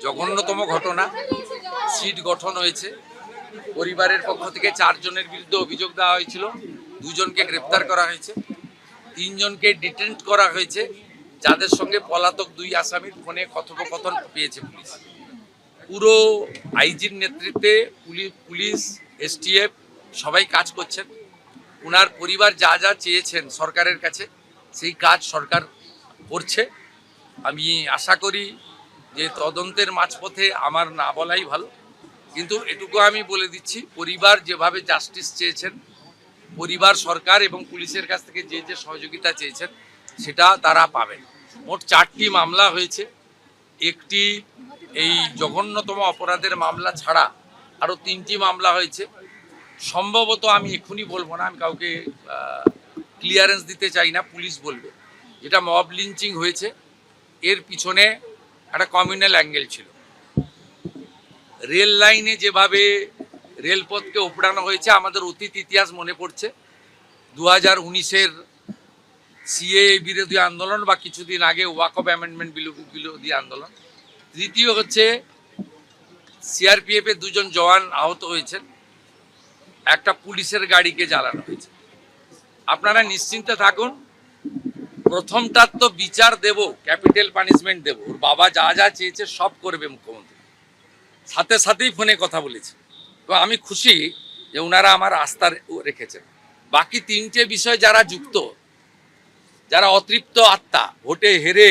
জঘন্যতম ঘটনা। সিট গঠন হয়েছে, পরিবারের পক্ষ থেকে 4 জনের বিরুদ্ধে অভিযোগ দেওয়া হয়েছিল, 2 জনকে গ্রেপ্তার করা হয়েছে, 3 জনকে ডিটেন্ট করা হয়েছে, যাদের সঙ্গে পলাতক 2 আসামির ফোনে কথোপকথন পেয়েছে পুলিশ। পুরো আইজির নেতৃত্বে পুলিশ, এসটিএফ সবাই কাজ করছেন। ওনার পরিবার যা যা চেয়েছেন সরকারের কাছে সেই কাজ সরকার করছে। আমি আশা করি যে তদন্তের মাঝপথে আমার না বলাই ভালো, কিন্তু এটুকু আমি বলে দিচ্ছি, পরিবার যেভাবে জাস্টিস চেয়েছেন, পরিবার সরকার এবং পুলিশের কাছ থেকে যে যে সহযোগিতা চেয়েছেন সেটা তারা পাবেন। মোট 4টি মামলা হয়েছে। একটি এই জঘন্যতম অপরাধের মামলা ছাড়া আরও 3টি মামলা হয়েছে। সম্ভবত আমি এখনই বলবো না, আমি কাউকে ক্লিয়ারেন্স দিতে চাই না, পুলিশ বলবে। যেটা মব লিঞ্চিং হয়েছে, এর পিছনে একটা কমিউনাল অ্যাঙ্গেল ছিল। রেল লাইনে যেভাবে রেলপথকে উপড়ানো হয়েছে, আমাদের অতীত ইতিহাস মনে পড়ছে। 2019-এর সিএ বিরোধী আন্দোলন বা কিছুদিন আগে ওয়াকফ অ্যামেন্ডমেন্ট বিরোধী আন্দোলন। তৃতীয় হচ্ছে সিআরপিএফের 2 জন জওয়ান আহত হয়েছেন, একটা পুলিশের গাড়িকে জ্বালানো হয়েছে। আপনারা নিশ্চিন্তে থাকুন, প্রথমটার তো বিচার দেব, ক্যাপিটাল পানিশমেন্ট দেব। ওর বাবা যা যা চেয়েছে সব করবে মুখ্যমন্ত্রী, সাথে সাথেই ফোনে কথা বলেছে। তো আমি খুশি যে ওনারা আমার আস্থা রেখেছেন। বাকি 3টে বিষয় যারা যুক্ত, যারা অতৃপ্ত আত্মা, ভোটে হেরে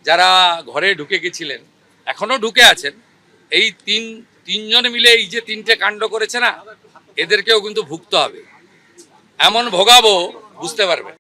যারা ঘরে ঢুকে গেছিলেন, এখনো ঢুকে আছেন, এই তিনজন মিলে এই যে 3টে কাণ্ড করেছে না, এদেরকেও কিন্তু ভুগতে হবে। এমন ভোগাবো বুঝতে পারবেন।